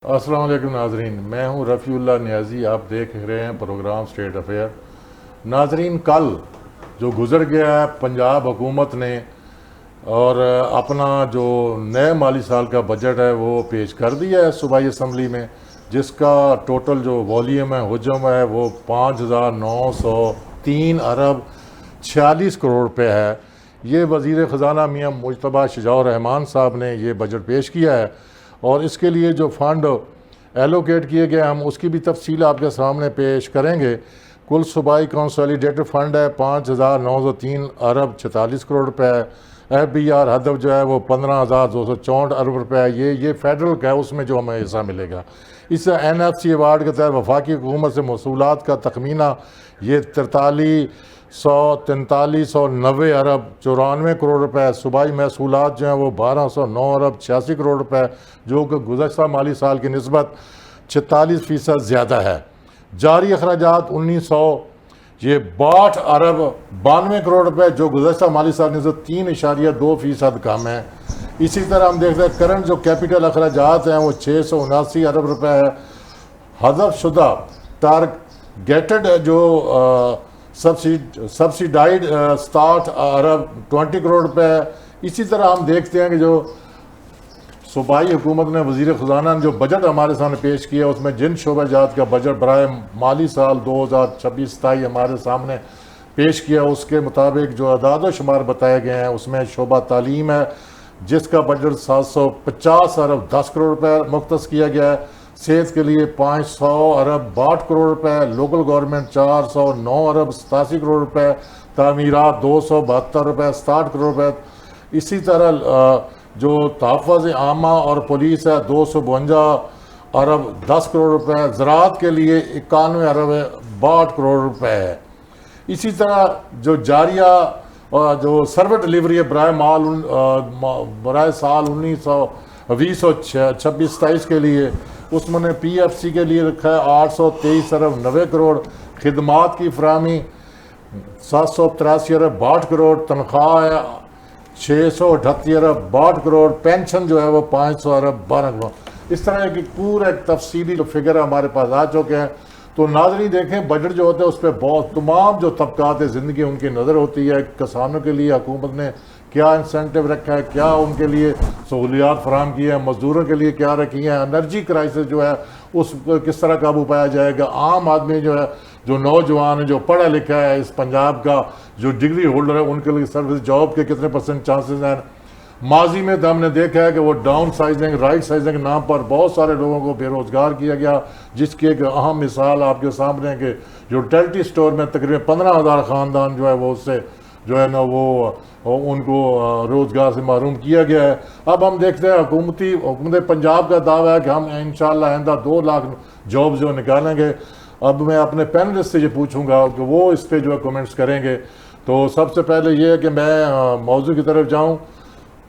अस्सलाम वालेकुम नाजरीन, मैं हूं रफ़ीउल्लाह नियाज़ी। आप देख रहे हैं प्रोग्राम स्टेट अफेयर। नाजरीन, कल जो गुज़र गया है पंजाब हुकूमत ने और अपना जो नए माली साल का बजट है वो पेश कर दिया है सूबाई असम्बली में, जिसका टोटल जो वॉल्यूम है हजम है वो 5,903 अरब 46 करोड़ रुपये है। ये वज़ीर ख़जाना मियाँ मुज्तबा शुजाउर रहमान साहब ने ये बजट पेश किया है और इसके लिए जो फ़ंड एलोकेट किए गए हम उसकी भी तफसील आपके सामने पेश करेंगे। कुल सूबाई कंसोलिडेटेड फ़ंड है 5,903 अरब 46 करोड़ रुपये है। FBR हदफ जो है वो 15,264 अरब रुपये है। ये फेडरल का है, उसमें जो हमें हिस्सा मिलेगा। इस NFC अवार्ड के तहत वफाकी हुकूमत से मसूलात का तखमीना ये 43,90 अरब 94 करोड़ रुपए। सूबाई महसूलात जो हैं वो 1,209 अरब 86 करोड़ रुपए, जो कि गुज़श्ता माली साल की निस्बत 46% ज़्यादा है। जारी अखराजात 1962 अरब 92 करोड़ रुपए, जो गुज़श्ता माली साल की निस्बत 3.2% कम है। इसी तरह हम देखते हैं करंट जो कैपिटल अखराजात हैं वो 679 अरब रुपए है। हज़फ शुदा टारगेटेड जो सब्सिडाइड 60 अरब 20 करोड़ रुपए है। इसी तरह हम देखते हैं कि जो सूबाई हुकूमत ने वज़ीर ख़जाना ने जो बजट हमारे सामने पेश किया उसमें जिन शोबाजात का बजट बराए माली साल 2026-27 हमारे सामने पेश किया उसके मुताबिक जो अदाद व शुमार बताए गए हैं उसमें शोबा तालीम है जिसका बजट 750 अरब 10 करोड़ रुपए मुख्तस किया गया है। सेहत के लिए 500 अरब 62 करोड़ रुपए, लोकल गवर्नमेंट 409 अरब 87 करोड़ रुपए, तामीरात 272 रुपए 60 करोड़ रुपए। इसी तरह जो तहफ़्फ़ुज़ आमा और पुलिस है 252 अरब 10 करोड़ रुपए, ज़राअत के लिए 91 अरब 62 करोड़ रुपए है। इसी तरह जो जारिया जो सर्वर डिलीवरी है बराए साल 2026-27 के लिए उसमें PFC के लिए रखा है 823 अरब 90 करोड़, खिदमात की फराहमी 783 अरब 62 करोड़, तनख्वाह है 638 अरब 62 करोड़, पेंशन जो है वो 500 अरब 12 करोड़। इस तरह की पूरा एक तफसीली जो फिगर हमारे पास आ चुके हैं। तो नाज़रीन देखें, बजट जो होता है उस पर बहुत तमाम जो तबकात ज़िंदगी उनकी नज़र होती है। किसानों के लिए हुकूमत ने क्या इंसेंटिव रखा है, क्या उनके लिए सहूलियात फराहम की है, मज़दूरों के लिए क्या रखी हैं, एनर्जी क्राइसिस जो है उस पर किस तरह काबू पाया जाएगा, आम आदमी जो है जो नौजवान है जो पढ़ा लिखा है इस पंजाब का जो डिग्री होल्डर है उनके लिए सर्विस जॉब के कितने % चांसेस हैं। माजी में तो हमने देखा है कि वो डाउन साइजिंग राइट साइजिंग के नाम पर बहुत सारे लोगों को बेरोज़गार किया गया, जिसकी एक अहम मिसाल आपके सामने है कि जो टेल्टी स्टोर में तकरीबन 15,000 ख़ानदान जो है वो उससे जो है ना वो उनको रोज़गार से महरूम किया गया है। अब हम देखते हैं हुकूमत पंजाब का दावा है कि हम इंशाअल्लाह आइंदा 2 लाख जॉब जो निकालेंगे। अब मैं अपने पैनलिस्ट से ये पूछूंगा कि वो इस पर जो है कमेंट्स करेंगे। तो सबसे पहले ये है कि मैं मौजू की तरफ जाऊँ।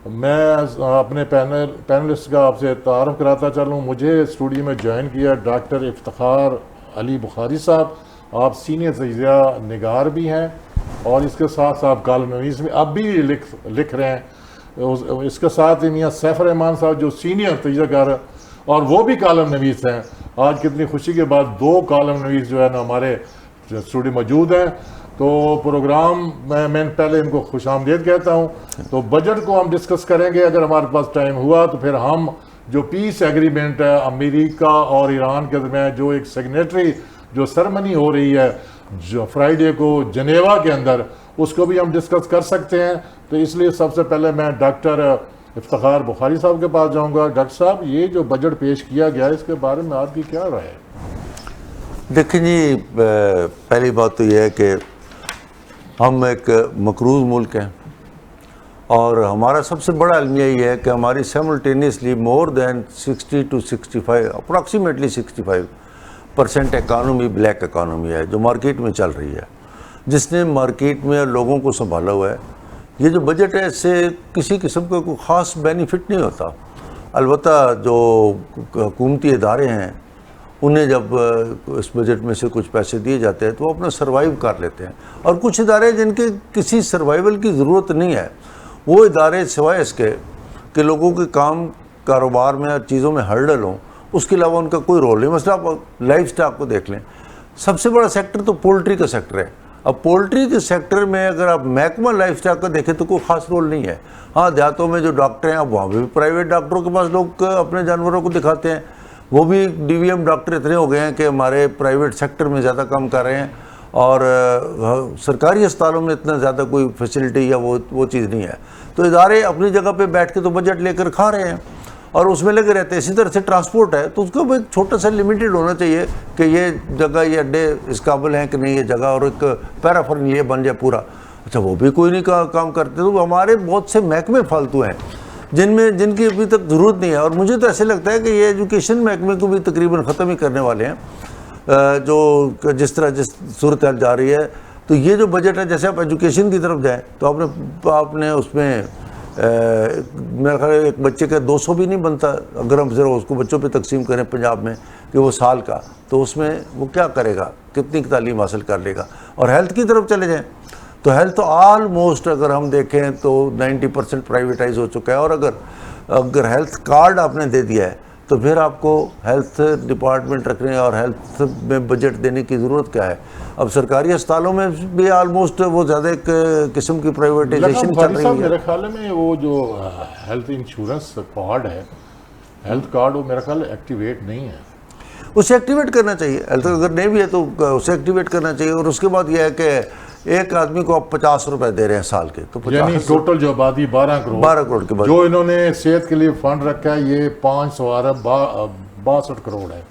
मैं अपने पैनलिस्ट का आपसे तारुफ कराता चलूँ। मुझे स्टूडियो में ज्वाइन किया डॉक्टर इफ्तिखार अली बुखारी साहब। आप सीनियर तजिया निगार भी हैं और इसके साथ साथ कॉलम नवीस भी अब भी लिख रहे हैं। इसके साथ ही मियाँ सैफ रहमान साहब जो सीनियर तजियाकार है और वो भी कॉलम नवीस हैं। आज कितनी खुशी के बाद 2 कॉलम नवीस जो है ना हमारे स्टूडियो मौजूद हैं। तो प्रोग्राम मैं पहले इनको खुशामदीद कहता हूँ। तो बजट को हम डिस्कस करेंगे अगर हमारे पास टाइम हुआ तो फिर हम जो पीस एग्रीमेंट है अमेरिका और ईरान के दरमियान जो एक सिग्नेटरी जो सेरेमनी हो रही है जो फ्राइडे को जनेवा के अंदर, उसको भी हम डिस्कस कर सकते हैं। तो इसलिए सबसे पहले मैं डॉक्टर इफ्तिखार बुखारी साहब के पास जाऊंगा। डॉक्टर साहब, ये जो बजट पेश किया गया है इसके बारे में आपकी क्या राय है? देखिए जी, पहली बात तो यह है कि हम एक मकरूज़ मुल्क हैं और हमारा सबसे बड़ा अलमिया ये है कि हमारी simultaneously more than 60 to 65 approximately 65% economy black economy है जो मार्केट में चल रही है, जिसने मार्केट में लोगों को संभाला हुआ है। ये जो बजट है इससे किसी किस्म का कोई ख़ास बेनिफिट नहीं होता। अलबत्ता जो हुकूमती इदारे हैं उन्हें जब इस बजट में से कुछ पैसे दिए जाते हैं तो वो अपना सर्वाइव कर लेते हैं, और कुछ इदारे जिनके किसी सर्वाइवल की ज़रूरत नहीं है वो इदारे सिवाय इसके कि लोगों के काम कारोबार में चीज़ों में हर्डल हों उसके अलावा उनका कोई रोल नहीं। मतलब आप लाइफ स्टॉक को देख लें, सबसे बड़ा सेक्टर तो पोल्ट्री का सेक्टर है। अब पोल्ट्री के सेक्टर में अगर आप महकमा लाइफ स्टॉक का देखें तो कोई ख़ास रोल नहीं है। हाँ, देहातों में जो डॉक्टर हैं, अब वहाँ भी प्राइवेट डॉक्टरों के पास लोग अपने जानवरों को दिखाते हैं। वो भी DVM डॉक्टर इतने हो गए हैं कि हमारे प्राइवेट सेक्टर में ज़्यादा काम कर रहे हैं, और सरकारी अस्पतालों में इतना ज़्यादा कोई फैसिलिटी या वो चीज़ नहीं है। तो इदारे अपनी जगह पे बैठ के तो बजट लेकर खा रहे हैं और उसमें लगे रहते हैं। इसी तरह से ट्रांसपोर्ट है, तो उसको एक छोटा सा लिमिटेड होना चाहिए कि ये जगह, ये अड्डे इस काबिल हैं कि नहीं ये जगह, और एक पैराफर्निया बन जाए पूरा। अच्छा, वो भी कोई नहीं काम करते। तो हमारे बहुत से महकमे फालतू हैं जिनकी अभी तक ज़रूरत नहीं है। और मुझे तो ऐसे लगता है कि ये एजुकेशन महकमे को भी तकरीबन ख़त्म ही करने वाले हैं, जो जिस सूरत हाल जा रही है। तो ये जो बजट है, जैसे आप एजुकेशन की तरफ जाएँ तो आपने उसमें मेरा ख्याल है एक बच्चे का 200 भी नहीं बनता। अगर हम ज़रा उसको बच्चों पे तकसीम करें पंजाब में कि वो साल का, तो उसमें वो क्या करेगा, कितनी तालीम हासिल कर लेगा। और हेल्थ की तरफ चले जाएं तो हेल्थ तो ऑलमोस्ट अगर हम देखें तो 90% प्राइवेटाइज हो चुका है। और अगर हेल्थ कार्ड आपने दे दिया है तो फिर आपको हेल्थ डिपार्टमेंट रखने और हेल्थ में बजट देने की ज़रूरत क्या है। अब सरकारी अस्पतालों में भी ऑलमोस्ट वो ज़्यादा एक किस्म की प्राइवेटाइजेशन चल रही है। मेरे ख्याल में वो जो हेल्थ इंश्योरेंस कार्ड है, हेल्थ कार्ड, वो मेरा ख्याल एक्टिवेट नहीं है। उसे एक्टिवेट करना चाहिए। हेल्थ अगर नहीं भी है तो उसे एक्टिवेट करना चाहिए। और उसके बाद यह है कि एक आदमी को आप 50 रुपए दे रहे हैं साल के, तो 50 टोटल जो आबादी 12 करोड़ के बाद जो इन्होंने सेहत के लिए फंड रखा है, ये 5 अरब 62 करोड़ है।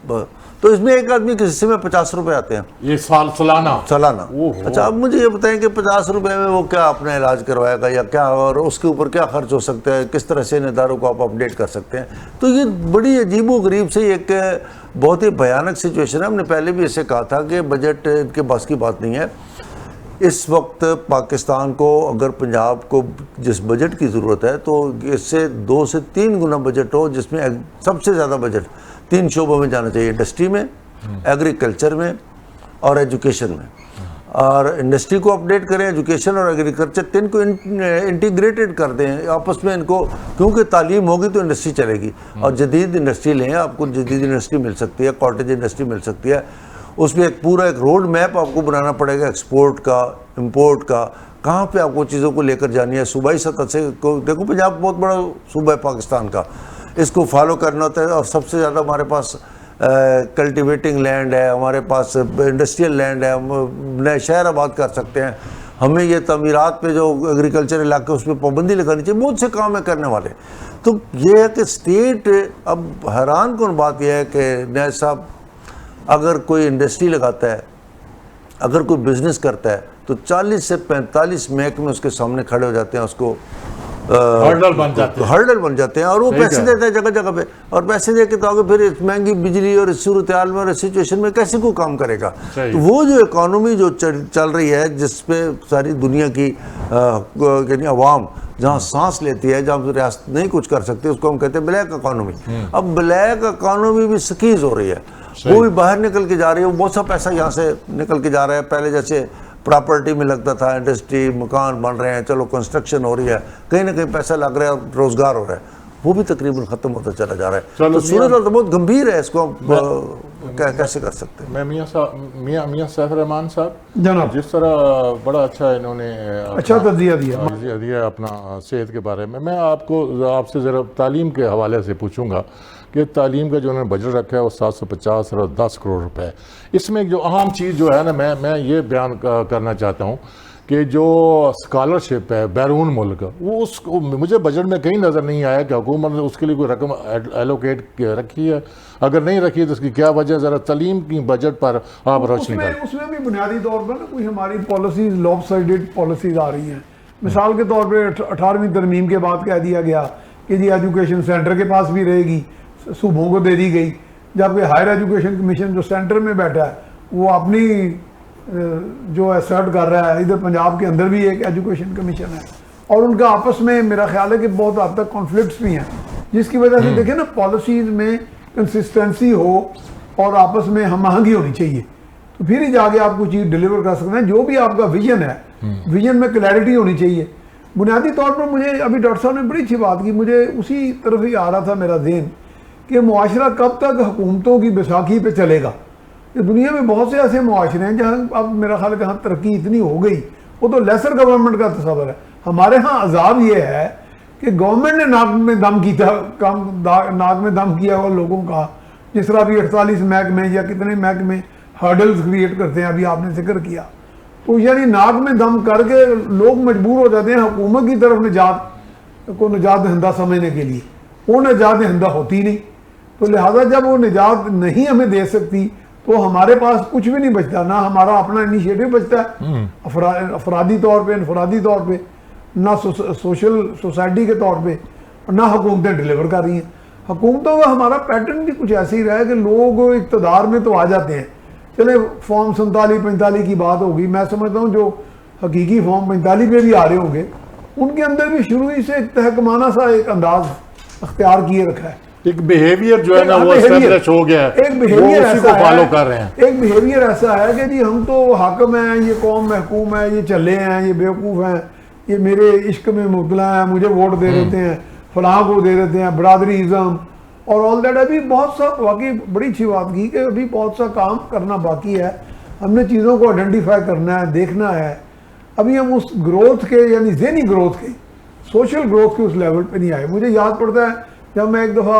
तो इसमें एक आदमी के हिस्से में 50 रुपए आते हैं ये सालाना। अच्छा, अब मुझे ये बताएं कि 50 रुपए में वो क्या अपना इलाज करवाएगा या क्या, और उसके ऊपर क्या खर्च हो सकता है, किस तरह से इन इदारों को आप अपडेट कर सकते हैं। तो ये बड़ी अजीबो गरीब से एक बहुत ही भयानक सिचुएशन है। हमने पहले भी इसे कहा था कि बजट इनके बस की बात नहीं है। इस वक्त पाकिस्तान को अगर पंजाब को जिस बजट की ज़रूरत है तो इससे 2 से 3 गुना बजट हो, जिसमें सबसे ज़्यादा बजट 3 शोबों में जाना चाहिए, इंडस्ट्री में, एग्रीकल्चर में और एजुकेशन में। और इंडस्ट्री को अपडेट करें, एजुकेशन और एग्रीकल्चर 3 को इंटीग्रेटेड कर दें आपस में इनको, क्योंकि तालीम होगी तो इंडस्ट्री चलेगी। और जदीद इंडस्ट्री लें, आपको जदीद इंडस्ट्री मिल सकती है, कॉटेज इंडस्ट्री मिल सकती है। उसमें एक पूरा एक रोड मैप आपको बनाना पड़ेगा, एक्सपोर्ट का, इंपोर्ट का, कहाँ पे आपको चीज़ों को लेकर जानी है। सूबाई सतह से देखो, पंजाब बहुत बड़ा सूबा है पाकिस्तान का, इसको फॉलो करना होता है। और सबसे ज़्यादा हमारे पास कल्टिवेटिंग लैंड है, हमारे पास इंडस्ट्रियल लैंड है, हम नए शहर आबाद कर सकते हैं। हमें ये तमीरात पे जो एग्रीकल्चर इलाके उस पर पाबंदी लगानी चाहिए। बहुत से काम है करने वाले। तो ये है कि स्टेट, अब हैरान कौन बात यह है कि नए साहब अगर कोई इंडस्ट्री लगाता है, अगर कोई बिजनेस करता है, तो 40 से 45 महकमे उसके सामने खड़े हो जाते हैं, उसको हर्डल बन जाते हैं और वो पैसे देते हैं जगह जगह पे। और पैसे दे के तो आगे फिर इस महंगी बिजली और इस सूरत हाल में और इस सिचुएशन में कैसे कोई काम करेगा। तो वो जो इकॉनमी जो चल रही है, जिसपे सारी दुनिया की यानी अवाम जहाँ सांस लेती है, जहाँ रियासत नहीं कुछ कर सकती, उसको हम कहते हैं ब्लैक इकॉनमी। अब ब्लैक इकॉनमी भी स्कीज हो रही है, वो भी बाहर निकल के जा रही है। बहुत सा पैसा यहाँ से निकल के जा रहा है। पहले जैसे प्रॉपर्टी में लगता था, इंडस्ट्री, मकान बन रहे हैं, चलो कंस्ट्रक्शन हो रही है, कहीं ना कहीं पैसा लग रहा है और रोजगार हो रहा है, वो भी तकरीबन ख़त्म होता चला जा रहा है। तो सूरत हाल तो बहुत गंभीर है, इसको कैसे कर सकते हैं। मैं मियाँ सैफ रहमान साहब जनाब, जिस तरह बड़ा अच्छा इन्होंने अच्छा तज़किया दिया अपना सेहत के बारे में, मैं आपसे ज़रा तालीम के हवाले से पूछूंगा कि तालीम का जो उन्होंने बजट रखा है वो 750 और 10 करोड़ रुपए। इसमें जो अहम चीज़ जो है ना, मैं ये बयान करना चाहता हूँ कि जो स्कॉलरशिप है बैरून मुल्क, वो उसको मुझे बजट में कहीं नज़र नहीं आया कि हुकूमत ने उसके लिए कोई रकम एलोकेट रखी है। अगर नहीं रखी है तो उसकी क्या वजह, ज़रा तालीम की बजट पर आप रोशनी करें। उसमें भी बुनियादी तौर पर ना कोई हमारी पॉलिसीज लॉप साइडेड पॉलिसीज आ रही हैं। मिसाल के तौर पर 18वीं तरमीम के बाद कह दिया गया कि जी एजुकेशन सेंटर के पास भी रहेगी, सूबों को दे दी गई, जबकि हायर एजुकेशन कमीशन जो सेंटर में बैठा है वो अपनी जो असर्ट कर रहा है, इधर पंजाब के अंदर भी एक एजुकेशन कमीशन है और उनका आपस में मेरा ख्याल है कि बहुत हद तक कॉन्फ्लिक्ट्स भी हैं, जिसकी वजह से देखें ना पॉलिसीज़ में कंसिस्टेंसी हो और आपस में हम आहंगी होनी चाहिए, तो फिर ही जाके आप कोई चीज़ डिलीवर कर सकते हैं। जो भी आपका विजन है, विजन में क्लैरिटी होनी चाहिए। बुनियादी तौर पर मुझे अभी डॉक्टर साहब ने बड़ी अच्छी बात की, मुझे उसी तरफ ही आ रहा था मेरा ज़हन कि मुआशरा कब तक हुकूमतों की बैसाखी पे चलेगा। ये दुनिया में बहुत से ऐसे मुआशरे हैं जहाँ अब मेरा ख्याल है जहाँ तरक्की इतनी हो गई, वो तो लेसर गवर्नमेंट का तस्वर है। हमारे यहाँ अजाब ये है कि गवर्नमेंट ने नाक में दम किया हुआ लोगों का, जिस तरह अभी 48 महकमे या कितने महकमे हर्डल्स क्रिएट करते हैं, अभी आपने जिक्र किया, तो यानी नाक में दम करके लोग मजबूर हो जाते हैं हुकूमत की तरफ निजात दहिंदा समझने के लिए। वो निजात दहिंदा होती नहीं, तो लिहाजा जब वो निजात नहीं हमें दे सकती तो हमारे पास कुछ भी नहीं बचता, ना हमारा अपना इनिशिएटिव बचता है अफरादी तौर पे, इनफरादी तौर पे, ना सोशल सोसाइटी के तौर पे, ना हुकूमतें डिलीवर कर रही हैं। हुकूमतों का हमारा पैटर्न भी कुछ ऐसे ही रहा है कि लोग इक़्तिदार में तो आ जाते हैं, चले फॉर्म 47-45 की बात होगी, मैं समझता हूँ जो हकीकी फॉर्म 45 पे भी आ रहे होंगे उनके अंदर भी शुरू ही से एक तहकमाना सा एक अंदाज अख्तियार किए रखा है, एक बिहेवियर जो है ना वो एस्टेब्लिश हो गया है, एक बिहेवियर उसी को फॉलो कर रहे हैं। एक बिहेवियर ऐसा है कि जी हम तो हाकिम हैं, ये कौम महकूम है, ये चले हैं, ये बेवकूफ़ हैं, ये मेरे इश्क में मुबतला हैं, मुझे वोट दे देते हैं, फलां को दे देते हैं, बरादरीज़म और ऑल दैट। अभी बहुत सा वाकई बड़ी अच्छी बात की कि अभी बहुत सा काम करना बाकी है, हमने चीज़ों को आइडेंटिफाई करना है, देखना है। अभी हम उस ग्रोथ के यानी ज़हनी ग्रोथ के, सोशल ग्रोथ के उस लेवल पे नहीं आए। मुझे याद पड़ता है जब मैं एक दफ़ा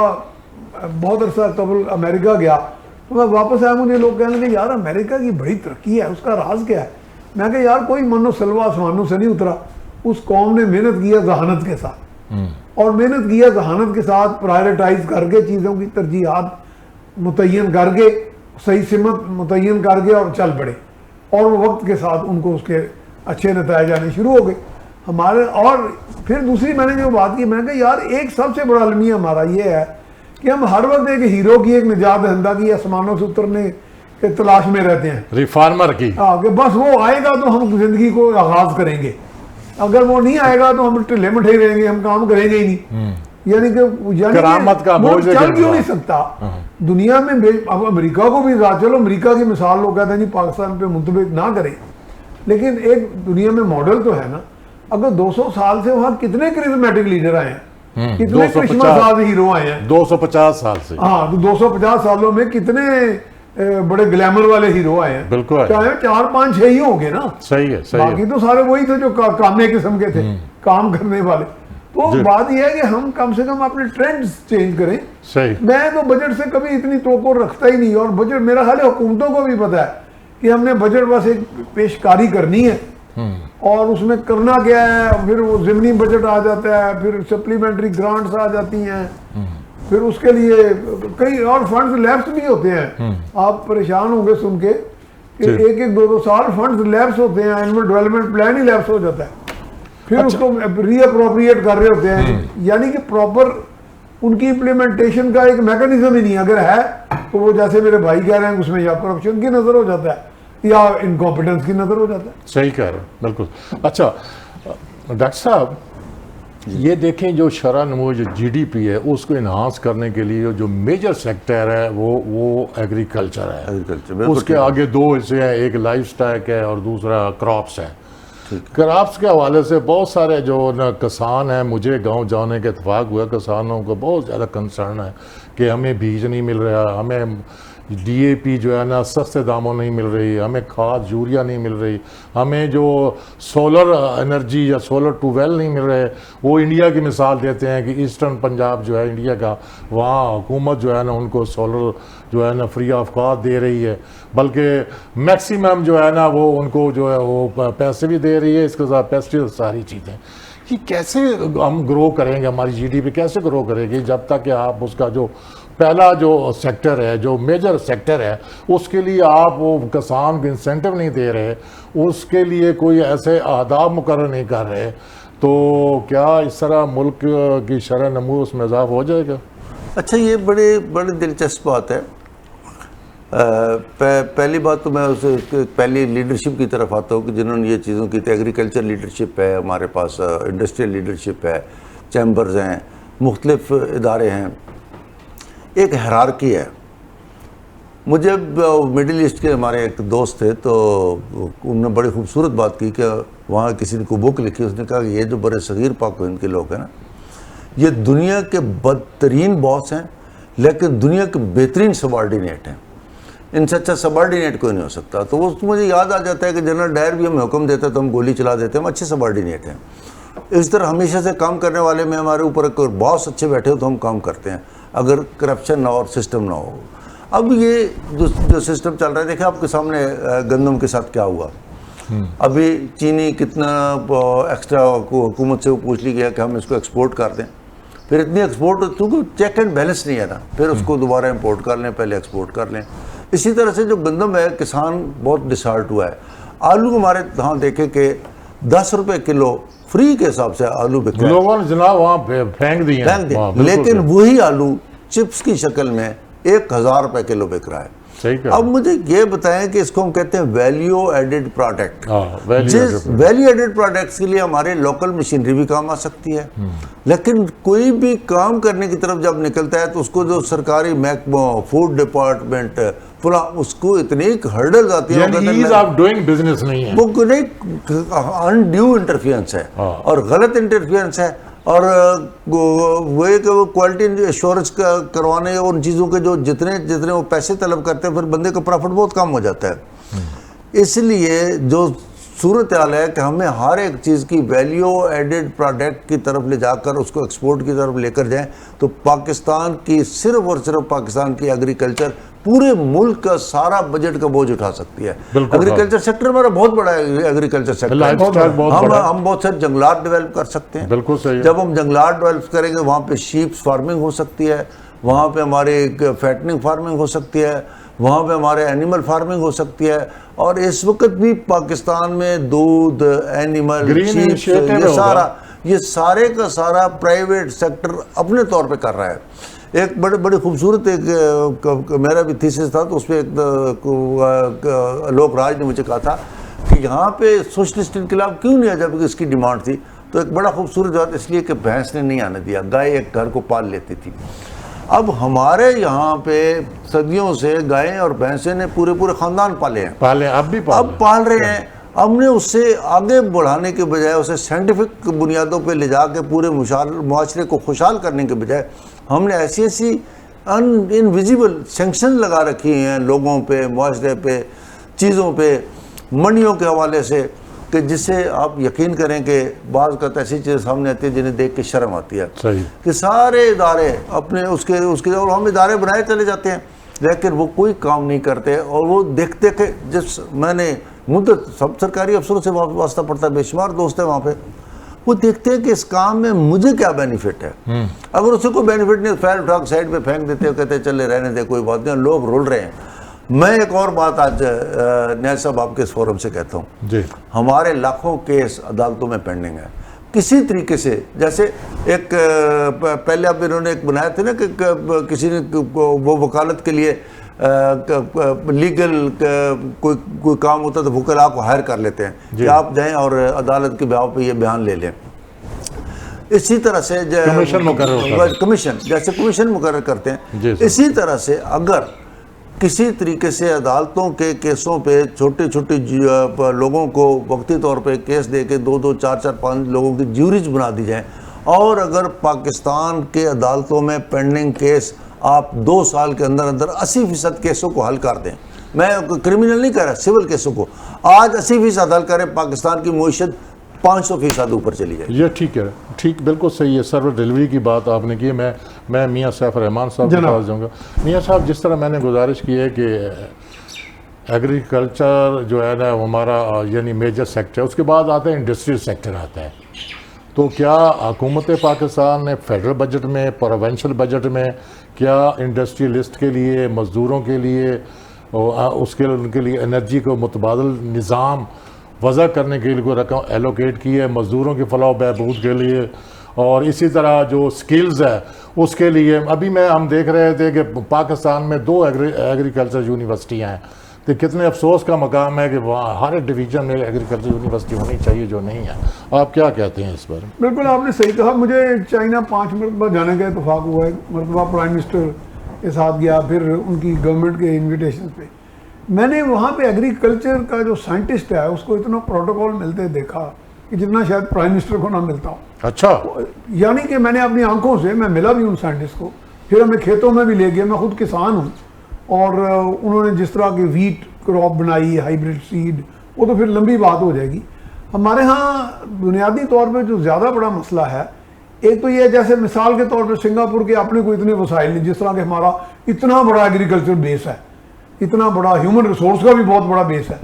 बहुत अरसा कबल अमेरिका गया तो मैं वापस आया, मुझे लोग कहने लगे यार अमेरिका की बड़ी तरक्की है, उसका राज क्या है? मैं कहा यार कोई मनो सलवा आसमानों से नहीं उतरा, उस कौम ने मेहनत किया जहानत के साथ, और मेहनत किया जहानत के साथ, प्रायोरिटाइज करके चीज़ों की तरजीहात मुतय्यन करके, सही सिमत मुतय्यन करके और चल पड़े, और वो वक्त के साथ उनको उसके अच्छे नतीजे आने शुरू हो गए हमारे। और फिर दूसरी मैंने जो बात की, मैंने कहा यार एक सबसे बड़ा अलमिया हमारा ये है कि हम हर वक्त एक हीरो की, एक निजात दहिंदा की आसमानों से उतरने के तलाश में रहते हैं, रिफॉर्मर की। हाँ, कि बस वो आएगा तो हम जिंदगी को आगाज करेंगे, अगर वो नहीं आएगा तो हम ढिले मठे रहेंगे, हम काम करेंगे ही नहीं। यानी कि करामत का बोझ चल क्यों नहीं सकता दुनिया में। अब अमेरिका को भी, चलो अमेरिका की मिसाल लोग कहते हैं नहीं पाकिस्तान पे मुंतबिक ना करें, लेकिन एक दुनिया में मॉडल तो है ना। अगर 200 साल से वहां कितने करिश्मेटिक लीडर आए हैं, कितने करिश्मासाज हीरो आए हैं 250 साल से। हाँ, तो 250 सालों में कितने बड़े ग्लैमर वाले हीरो आए हैं। बिल्कुल, चाहे 4-5-6 ही होंगे ना, सही है, सही बाकी तो सारे वही थे जो कामे किस्म के थे, काम करने वाले। तो बात यह है कि हम कम से कम अपने ट्रेंड्स चेंज करें। सही। मैं तो बजट से कभी इतनी तवक्को रखता ही नहीं, और बजट मेरा ख्याल है हुकूमतों को भी पता है कि हमने बजट बस एक पेशकारी करनी है, और उसमें करना क्या है, फिर वो ज़िमनी बजट आ जाता है, फिर सप्लीमेंट्री ग्रांट्स आ जाती हैं, फिर उसके लिए कई और फंड्स लैप्स भी होते हैं। आप परेशान होंगे सुन के कि 1-2 साल फंड्स लैप्स होते हैं, एनुअल डेवलपमेंट प्लान ही लैप्स हो जाता है, फिर उसको रीअप्रोप्रिएट कर रहे होते हैं। यानी कि प्रॉपर उनकी इम्प्लीमेंटेशन का एक मैकेनिज्म ही नहीं, अगर है तो वो जैसे मेरे भाई कह रहे हैं उसमें या करप्शन की नजर हो जाता है या इनकॉम्पिटेंस की नजर हो जाता है। सही कह रहे हैं, बिल्कुल। अच्छा डॉक्टर साहब, ये देखें जो शरह नमू जो GDP है उसको इन्हांस करने के लिए जो मेजर सेक्टर है वो एग्रीकल्चर है। एग्रीकल्चर, उसके आगे 2 हिस्से हैं, एक लाइफ स्टॉक है और दूसरा क्रॉप्स है। क्रॉप्स के हवाले से बहुत सारे जो न किसान हैं, मुझे गांव जाने के इत्तेफाक हुआ, किसानों को बहुत ज़्यादा कंसर्न है कि हमें बीज नहीं मिल रहा, हमें DAP जो है ना सस्ते दामों नहीं मिल रही, हमें खाद यूरिया नहीं मिल रही, हमें जो सोलर एनर्जी या सोलर ट्यूबवेल नहीं मिल रहे। वो इंडिया की मिसाल देते हैं कि ईस्टर्न पंजाब जो है इंडिया का, वहाँ हुकूमत जो है ना उनको सोलर जो है ना फ्री ऑफ कॉस्ट दे रही है, बल्कि मैक्सिमम जो है ना वो उनको जो है वो पैसे भी दे रही है, इसके साथ पेस्टिसाइड सारी चीज़ें। कि कैसे हम ग्रो करेंगे, हमारी GDP कैसे ग्रो करेगी जब तक कि आप उसका जो पहला जो सेक्टर है, जो मेजर सेक्टर है, उसके लिए आप वो किसान को इंसेंटिव नहीं दे रहे, उसके लिए कोई ऐसे आदाब मुकर्रर नहीं कर रहे, तो क्या इस तरह मुल्क की शरह नमू उसमें इजाफा हो जाएगा? अच्छा, ये बड़ी दिलचस्प बात है। पहली बात तो मैं उस पहली लीडरशिप की तरफ आता हूँ कि जिन्होंने ये चीज़ों की, तो एग्रीकल्चर लीडरशिप है हमारे पास, इंडस्ट्रियल लीडरशिप है, चैम्बर्स हैं, मुख्तलिफ इदारे हैं, एक हायरार्की है। मुझे मिडिल ईस्ट के हमारे एक दोस्त थे, तो उन्होंने बड़ी खूबसूरत बात की कि वहाँ किसी ने को बुक लिखी, उसने कहा कि ये जो बड़े सगीर पाक हिंद के लोग हैं ना, ये दुनिया के बदतरीन बॉस हैं, लेकिन दुनिया के बेहतरीन सबॉर्डिनेट हैं। इनसे अच्छा सबॉर्डिनेट कोई नहीं हो सकता। तो वो मुझे याद आ जाता है कि जनरल डायर भी हमें हुक्म देता है तो हम गोली चला देते हैं, हम अच्छे सबॉर्डिनेट हैं। इस तरह हमेशा से काम करने वाले में हमारे ऊपर बॉस अच्छे बैठे हो तो हम काम करते हैं, अगर करप्शन ना हो और सिस्टम ना हो। अब ये जो सिस्टम चल रहा है, देखिए आपके सामने गंदम के साथ क्या हुआ। अभी चीनी कितना एक्स्ट्रा हुकूमत से वो पूछ ली गया कि हम इसको एक्सपोर्ट कर दें, फिर इतनी एक्सपोर्ट, क्योंकि चेक एंड बैलेंस नहीं है ना, फिर उसको दोबारा इंपोर्ट कर लें, पहले एक्सपोर्ट कर लें। इसी तरह से जो गंदम है, किसान बहुत डिसहार्ट हुआ है। आलू हमारे यहाँ देखे कि 10 रुपये किलो फ्री के हिसाब से आलू बिक रहा है, लोगों ने जनाब वहाँ फेंक दिए हैं। लेकिन वही आलू चिप्स की शक्ल में 1000 रुपये किलो बिक रहा है। सही कहा। अब मुझे ये बताएं कि इसको हम कहते हैं वैल्यू एडेड प्रोडक्ट। जिस वैल्यू वैल्यू एडेड प्रोडक्ट्स के लिए हमारे लोकल मशीनरी भी काम आ सकती है, लेकिन कोई भी काम करने की तरफ जब निकलता है तो उसको जो सरकारी महकमा, फूड डिपार्टमेंट, पूरा उसको इतनी हर्डल आती है, ईज ऑफ डूइंग बिजनेस नहीं है, वो नहीं, अनड्यू इंटरफियरेंस है और गलत इंटरफियरेंस है। और वो एक क्वालिटी एश्योरेंस करवाने और उन चीज़ों के जो जितने वो पैसे तलब करते हैं, फिर बंदे का प्रॉफिट बहुत कम हो जाता है। इसलिए जो सूरत हाल है कि हमें हर एक चीज़ की वैल्यू एडेड प्रोडक्ट की तरफ ले जाकर उसको एक्सपोर्ट की तरफ लेकर जाएं, तो पाकिस्तान की सिर्फ और सिर्फ पाकिस्तान की एग्रीकल्चर पूरे मुल्क का सारा बजट का बोझ उठा सकती है। एग्रीकल्चर सेक्टर हमारा बहुत बड़ा है, एग्रीकल्चर सेक्टर हम बहुत सारे जंगलात डेवलप कर सकते हैं। बिल्कुल सही। जब हम जंगलात डेवलप करेंगे, वहाँ पे शीप फार्मिंग हो सकती है, वहाँ पे हमारे फैटनिंग फार्मिंग हो सकती है, वहाँ पे हमारे एनिमल फार्मिंग हो सकती है। और इस वक्त भी पाकिस्तान में दूध, एनिमल, शीप, ये सारे का सारा प्राइवेट सेक्टर अपने तौर पे कर रहा है। एक बड़े खूबसूरत एक मेरा भी थीसिस था, तो उसमें एक लोक राज ने मुझे कहा था कि यहाँ पे सोशलिस्ट इनकलाब क्यों नहीं आया, जब इसकी डिमांड थी। तो एक बड़ा खूबसूरत बात इसलिए कि भैंस ने नहीं आने दिया, गाय एक घर को पाल लेती थी। अब हमारे यहाँ पे सदियों से गायें और भैंसें ने पूरे ख़ानदान पाले हैं, अब पाल रहे हैं। हमने उससे आगे बढ़ाने के बजाय, उसे साइंटिफिक बुनियादों पे ले जाके पूरे मुआशरे को खुशहाल करने के बजाय, हमने ऐसी इनविजिबल सैंक्शन लगा रखी हैं लोगों पे, मुआशरे पे, चीज़ों पे, मंडियों के हवाले से, कि जिससे आप यकीन करें कि बाज़ का ऐसी चीज़ सामने आती है जिन्हें देख के शर्म आती है। सही। कि सारे इदारे अपने उसके और हम इदारे बनाए चले जाते हैं, लेकिन वो कोई काम नहीं करते। और वो देखते कि जिस मैंने मुद्दत सब सरकारी अफसरों से वास्ता पड़ता है, बेशुमार दोस्त है वहाँ पे, वो देखते हैं कि इस काम में मुझे क्या बेनिफिट है। अगर उसे कोई बेनिफिट नहीं, फैल उठा साइड पे फेंक देते हो, कहते चले रहने दे, कोई बात नहीं, लोग रुल रहे हैं। मैं एक और बात आज न्याय साहब आपके इस फोरम से कहता हूँ जी, हमारे लाखों केस अदालतों में पेंडिंग है किसी तरीके से। जैसे एक पहले अब इन्होंने एक बनाया था ना कि किसी ने वो वकालत के लिए लीगल कोई काम होता तो वकला को हायर कर लेते हैं कि आप जाएं और अदालत के बयान पे ये बयान ले लें। इसी तरह से कमीशन जैसे कमीशन मुकर्रर करते हैं, इसी तरह से अगर किसी तरीके से अदालतों के केसों पे छोटे लोगों को वक्ती तौर पे केस दे के 2-2, 4-4, 5 लोगों की ज्यूरीज बना दी जाए, और अगर पाकिस्तान के अदालतों में पेंडिंग केस आप 2 साल के अंदर 80% केसों को हल कर दें, मैं क्रिमिनल नहीं कह रहा, सिविल केसों को आज 80% हल करें, पाकिस्तान की मईशत 500% ऊपर चली जाए। ये ठीक है, ठीक बिल्कुल सही है। सर्वर डिलीवरी की बात आपने की, मैं मियाँ सैफ रहमान साहब के पास जाऊँगा। मियाँ साहब, जिस तरह मैंने गुजारिश की है कि एग्रीकल्चर जो है ना हमारा यानी मेजर सेक्टर है, उसके बाद आता है इंडस्ट्रियल सेक्टर आता है, तो क्या हुकूमत पाकिस्तान ने फेडरल बजट में, प्रोविंशियल बजट में, क्या इंडस्ट्रियलिस्ट के लिए, मज़दूरों के लिए, उनके लिए एनर्जी को मुतबादल निज़ाम वज़ा करने के लिए कोई रकम एलोकेट की है मज़दूरों की फलाह बहबूद के लिए, और इसी तरह जो स्किल्स है उसके लिए? अभी हम देख रहे थे कि पाकिस्तान में 2 एग्रीकल्चर यूनिवर्सिटियाँ हैं, तो कितने अफसोस का मकाम है कि वहाँ हर डिवीज़न में एग्रीकल्चर यूनिवर्सिटी होनी चाहिए जो नहीं है। आप क्या कहते हैं इस पर? बिल्कुल आपने सही कहा। मुझे चाइना 5 मरतबा जाने का इतफाक़ हुआ है, मरतबा प्राइम मिनिस्टर के साथ गया, फिर उनकी गवर्नमेंट के इन्विटेशन पे। मैंने वहाँ पे एग्रीकल्चर का जो साइंटिस्ट है उसको इतना प्रोटोकॉल मिलते देखा कि जितना शायद प्राइम मिनिस्टर को ना मिलता हो। अच्छा। यानी कि मैंने अपनी आंखों से, मैं मिला भी उन साइंटिस्ट को, फिर हमें खेतों में भी ले गए। मैं खुद किसान हूँ, और उन्होंने जिस तरह की वीट क्रॉप बनाई, हाइब्रिड सीड, वो तो फिर लंबी बात हो जाएगी। हमारे यहाँ बुनियादी तौर पे जो ज़्यादा बड़ा मसला है, एक तो ये जैसे मिसाल के तौर पे सिंगापुर के अपने को इतने वसाइल नहीं, जिस तरह के हमारा इतना बड़ा एग्रीकल्चर बेस है, इतना बड़ा ह्यूमन रिसोर्स का भी बहुत बड़ा बेस है,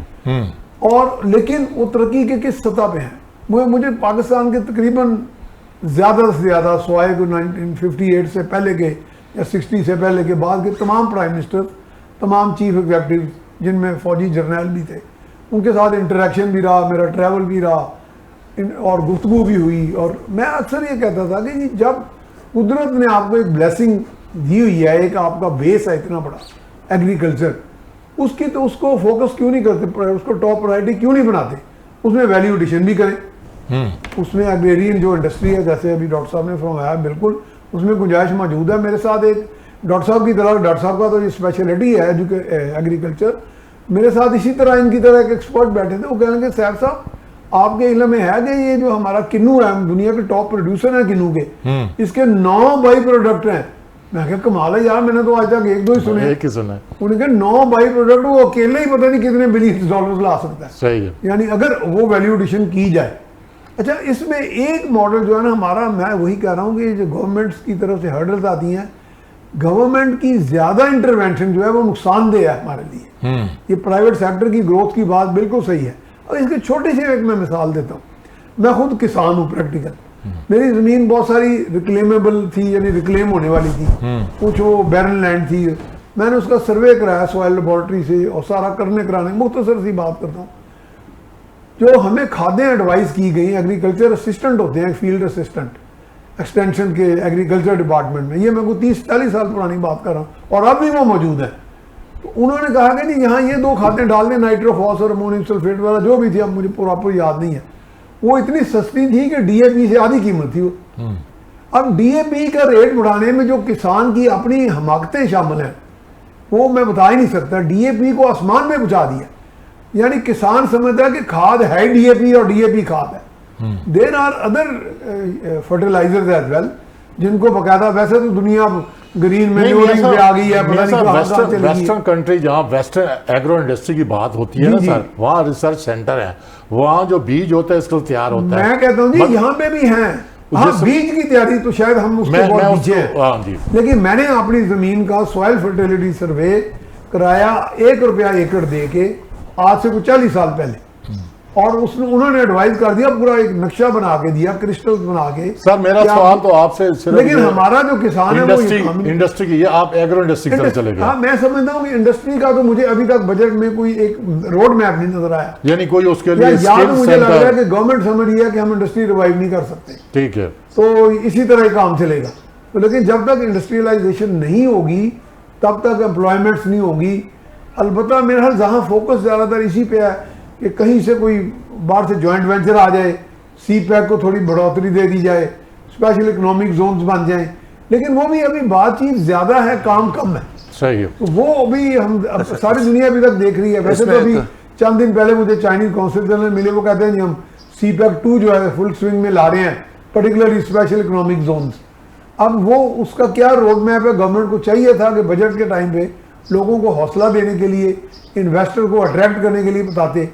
और लेकिन वो तरक्की के किस सतह पे हैं। मुझे पाकिस्तान के तकरीबन ज़्यादा से ज़्यादा सवाए को 1958 से पहले के या 60 से पहले के बाद के तमाम प्राइम मिनिस्टर, तमाम चीफ एग्जीक्यूटिव, जिनमें फौजी जर्नैल भी थे, उनके साथ इंटरेक्शन भी रहा, मेरा ट्रैवल भी रहा, और गुफ्तगू भी हुई। और मैं अक्सर ये कहता था कि जब कुदरत ने आपको एक ब्लेसिंग दी हुई है, एक आपका बेस है इतना बड़ा एग्रीकल्चर, उसकी तो उसको फोकस क्यों नहीं करते, उसको टॉप प्रायोरिटी क्यों नहीं बनाते, उसमें वैल्यू एडिशन भी करें। उसमें एग्रेरियन जो इंडस्ट्री है, जैसे अभी डॉक्टर साहब ने फरमाया, बिल्कुल उसमें गुंजाइश मौजूद है। मेरे साथ एक डॉक्टर साहब की तरह, डॉक्टर साहब का तो ये स्पेशलिटी है एग्रीकल्चर, मेरे साथ इसी तरह इनकी तरह एक एक्सपर्ट बैठे थे। वो कह रहे हैं कि सैफ साहब, आपके इल्म में है कि ये जो हमारा किन्नू है, दुनिया के टॉप प्रोड्यूसर है किन्नू के, इसके 9 बाई प्रोडक्ट हैं। मैं क्या कमाल है यार, मैंने तो आज तक 1-2 ही सुने। एक ही सुना। उनके 9 बाई प्रोडक्ट, वो अकेले ही पता नहीं कितने बिलियन डॉलर ला सकता है। सही है। यानी अगर वो वैल्यू एडिशन की जाए। अच्छा, इसमें एक मॉडल जो है ना हमारा, मैं वही कह रहा हूँ कि जो गवर्नमेंट्स की तरफ से हर्डल्स आती हैं, गवर्नमेंट की ज्यादा इंटरवेंशन जो है वो नुकसानदेह है हमारे लिए। ये प्राइवेट सेक्टर की ग्रोथ की बात बिल्कुल सही है। और इसकी छोटी सी एक मैं मिसाल देता हूँ। मैं खुद किसान हूँ प्रैक्टिकल, मेरी जमीन बहुत सारी रिक्लेमेबल थी, यानी रिक्लेम होने वाली थी, कुछ वो बैरन लैंड थी। मैंने उसका सर्वे कराया सॉइल लेबोरेटरी से, और सारा कराने मुख्तसर सी बात करता हूँ। जो हमें खादें एडवाइस की गई, एग्रीकल्चर असिस्टेंट होते हैं, फील्ड असिस्टेंट एक्सटेंशन के एग्रीकल्चर डिपार्टमेंट में, ये मैं कोई 30-40 साल पुरानी बात कर रहा हूँ, और अब भी वो मौजूद है। तो उन्होंने कहा कि नहीं, यहाँ ये 2 खादें डाल दें, नाइट्रोफॉस और अमोनियम सल्फेट वाला जो भी थी, अब मुझे प्रॉपर याद नहीं है, वो इतनी सस्ती थी कि डीएपी से आधी कीमत थी वो। अब डीएपी का रेट बढ़ाने में जो किसान की अपनी हमाकतें शामिल हैं, वो मैं बता ही नहीं सकता। डीएपी को आसमान में पहुंचा दिया। यानी किसान समझता है कि खाद है डीएपी और डीएपी खाद है। There are other fertilizers as well, जिनको बकायदा, वैसे तो दुनिया ग्रीन मैन्योरिंग पे आ गई है, पता नहीं कहां चली गई। वेस्टर्न कंट्री, जहाँ वेस्टर्न एग्रो इंडस्ट्री की बात होती है ना सर, वहाँ रिसर्च सेंटर है, वहाँ जो बीज होता है इसको तैयार होता है। मैं कहता हूँ जी, यहाँ पे भी हैं। हाँ, बीज की तैयारी तो शायद हम उसके बहुत पीछे हैं, लेकिन मैंने अपनी जमीन का सॉइल फर्टिलिटी सर्वे कराया ₹1 एकड़ दे के, आज से कुछ 40 साल पहले, और उसने उन्होंने एडवाइस कर दिया, पूरा एक नक्शा बना के दिया, क्रिस्टल्स बना के। सर मेरा सवाल तो आपसे सिर्फ, लेकिन हमारा जो किसान है वो इंडस्ट्री की, आप एग्रो इंडस्ट्री की तरफ चले गए। हाँ, मैं समझता हूँ कि इंडस्ट्री का तो मुझे अभी तक बजट में कोई एक रोड मैप नहीं नजर आया, यानी कोई उसके लिए याद मुझे लग रहा है कि गवर्नमेंट समझ रही है कि हम इंडस्ट्री रिवाइव नहीं कर सकते। ठीक है, तो इसी तरह काम चलेगा। तो लेकिन जब तक इंडस्ट्रियलाइजेशन नहीं होगी, तब तक एम्प्लॉयमेंट्स नहीं होगी। अलबत्ता मेरा ख्याल जहाँ फोकस ज़्यादातर इसी पे है कि कहीं से कोई बाहर से जॉइंट वेंचर आ जाए, CPEC को थोड़ी बढ़ोतरी दे दी जाए, स्पेशल इकोनॉमिक जोन्स बन जाएं, लेकिन वो भी अभी बातचीत ज़्यादा है, काम कम है। सही है। तो वो अभी हम सारी दुनिया अभी तक देख रही है। वैसे तो अभी चंद दिन पहले मुझे चाइनीज कौंसिल जनरल मिले, वो कहते हैं जी हम CPEC 2 जो है फुल स्विंग में ला रहे हैं, पर्टिकुलरली स्पेशल इकोनॉमिक जोन्स। अब वो उसका क्या रोड मैप है, गवर्नमेंट को चाहिए था कि बजट के टाइम पे लोगों को हौसला देने के लिए, इन्वेस्टर को अट्रैक्ट करने के लिए बताते।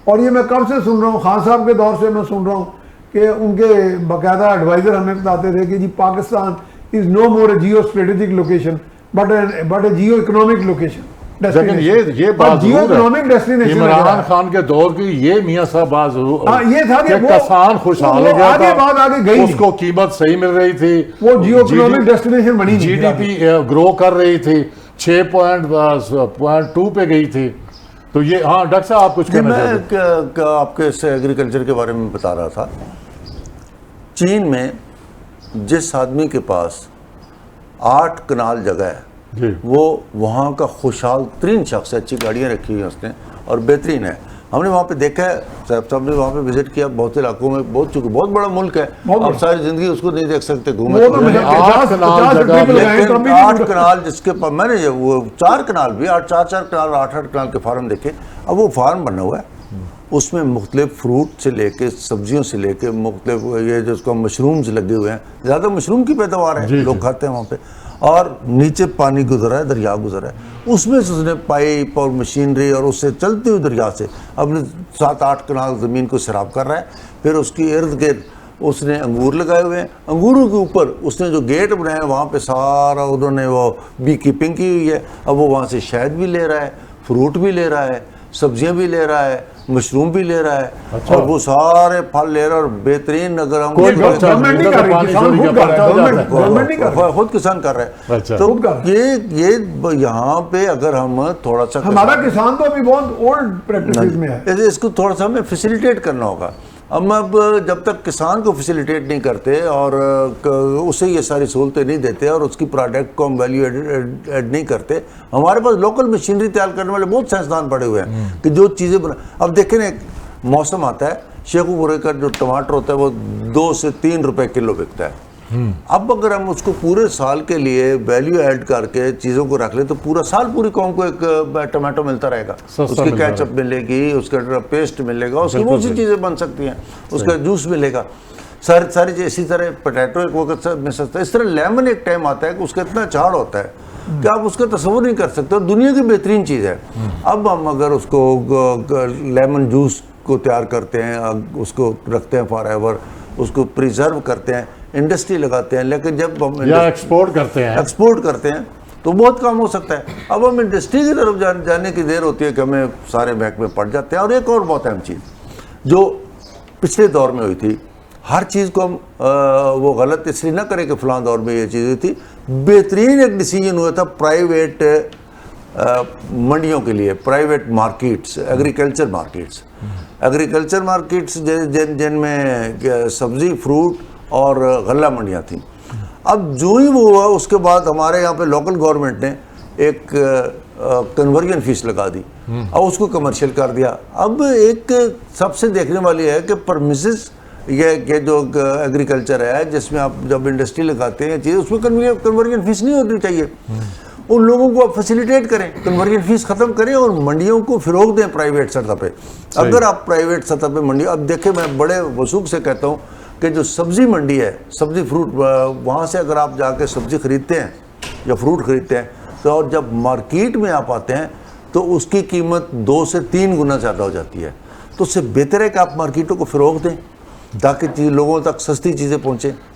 और ये मैं कब से सुन रहा हूँ, खान साहब के दौर से मैं सुन रहा हूँ कि उनके बाकायदा एडवाइजर हमें बताते थे कि जी Pakistan is no more a geo strategic location but a geo economic location. लेकिन ये बात geo economic destination Imran Khan के दौर की, ये मियां साहब बात ये था कि किसान खुशहाल हो गया था, बात आगे गई, उसको कीमत सही मिल रही थी, वो जियो इकोनॉमिक डेस्टिनेशन बनी, GDP ग्रो कर रही थी, 6.2 पे गई थी। तो ये, हाँ डॉक्टर साहब आप कुछ कहना चाहते हैं? मैं आपके इस एग्रीकल्चर के बारे में बता रहा था। चीन में जिस आदमी के पास 8 कनाल जगह है, वो वहाँ का खुशहाल तरीन शख्स है, अच्छी गाड़ियाँ रखी हुई हैं उसने और बेहतरीन है। हमने वहाँ पे देखा है, साहब ने वहाँ पे विजिट किया, बहुत से इलाकों में, चूँकि बहुत बड़ा मुल्क है, अब सारी जिंदगी उसको नहीं देख सकते, घूमे। 8 कनाल जिसके पास, मैंने वो 4 कनाल भी, 4 कनाल 8 कनाल के फार्म देखे। अब वो फार्म बना हुआ है, उसमें मुख्तलिफ फ्रूट से लेके, सब्जियों से लेके, मुख्तलिफ ये जिसको मशरूम्स लगे हुए हैं, ज़्यादा मशरूम की पैदावार है, लोग खाते हैं वहाँ पे। और नीचे पानी गुजरा है, दरिया गुजरा है, उसमें से उसने पाइप और मशीनरी और उससे चलती हुई दरिया से अपने 7-8 कनाल ज़मीन को सैराब कर रहा है। फिर उसकी इर्द गिर्द उसने अंगूर लगाए हुए हैं, अंगूरों के ऊपर उसने जो गेट बनाए हैं वहाँ पे सारा उन्होंने वो बी कीपिंग की हुई है। अब वो वहाँ से शहद भी ले रहा है, फ्रूट भी ले रहा है, सब्जियां भी ले रहा है, मशरूम भी ले रहा है। अच्छा। और वो सारे फल ले रहा है और बेहतरीन अगर हम कोई उसको- खर्चा गवर्नमेंट नहीं कर रही, किसान खुद कर रहा है, गवर्नमेंट नहीं कर रहा। खुद किसान कर रहा है। अच्छा। तो खुद कर रहा ये यहाँ पे अगर हम थोड़ा सा हमारा किसान तो अभी बहुत ओल्ड प्रैक्टिस में है। इसको थोड़ा सा हमें फैसिलिटेट करना होगा। अब जब तक किसान को फैसिलिटेट नहीं करते और उसे ये सारी सहूलतें नहीं देते और उसकी प्रोडक्ट को हम वैल्यू ऐड नहीं करते, हमारे पास लोकल मशीनरी तैयार करने वाले बहुत साइंसदान पड़े हुए हैं कि जो चीज़ें बना। अब देखें ना, एक मौसम आता है, शेखुपुरे का जो टमाटर होता है वो 2 से 3 रुपए किलो बिकता है। अब अगर हम उसको पूरे साल के लिए वैल्यू ऐड करके चीज़ों को रख ले तो पूरा साल पूरी कौम को एक टमाटो मिलता रहेगा, उसकी मिलता कैचअप मिलेगी, उसका पेस्ट मिलेगा, उसकी बहुत सी चीज़ें बन सकती हैं, उसका जूस मिलेगा, सारी चीज़। इसी तरह पोटैटो एक वक्त में सस्ता है। इस तरह लेमन एक टाइम आता है कि उसका इतना झाड़ होता है कि आप उसका तस्वुर नहीं कर सकते, और दुनिया की बेहतरीन चीज़ है। अब हम अगर उसको लेमन जूस को तैयार करते हैं, उसको रखते हैं फॉर एवर, उसको प्रिजर्व करते हैं, इंडस्ट्री लगाते हैं, लेकिन जब हम या एक्सपोर्ट करते हैं तो बहुत काम हो सकता है। अब हम इंडस्ट्री की तरफ जाने की देर होती है कि हमें सारे महकमे पड़ जाते हैं। और एक और बहुत अहम चीज़ जो पिछले दौर में हुई थी, हर चीज़ को हम वो गलत इसलिए ना करें कि फ़लाँ दौर में ये चीज़ हुई थी, बेहतरीन एक डिसीजन हुआ था प्राइवेट मंडियों के लिए, प्राइवेट मार्केट्स, एग्रीकल्चर मार्केट्स जिनमें सब्ज़ी, फ्रूट और गल्ला मंडियाँ थी। अब जो ही वो हुआ उसके बाद हमारे यहाँ पे लोकल गवर्नमेंट ने एक कन्वर्जन फीस लगा दी और उसको कमर्शियल कर दिया। अब एक सबसे देखने वाली है कि परमिसेस ये जो एग्रीकल्चर है जिसमें आप जब इंडस्ट्री लगाते हैं चीज़, उसमें कन्वर्जन फीस नहीं होनी चाहिए। उन लोगों को आप फैसिलिटेट करें, कन्वर्जन फीस ख़त्म करें और मंडियों को फ़रोग दें प्राइवेट सतह पे। अगर आप प्राइवेट सतह पे मंडी, अब देखें मैं बड़े वसूख से कहता हूँ कि जो सब्ज़ी मंडी है, सब्ज़ी फ्रूट, वहाँ से अगर आप जाके सब्ज़ी ख़रीदते हैं या फ्रूट ख़रीदते हैं तो और जब मार्केट में आप आते हैं तो उसकी कीमत 2 से 3 गुना ज़्यादा हो जाती है। तो उससे बेहतर है कि आप मार्केटों को फ़रोग दें ताकि लोगों तक सस्ती चीज़ें पहुँचें।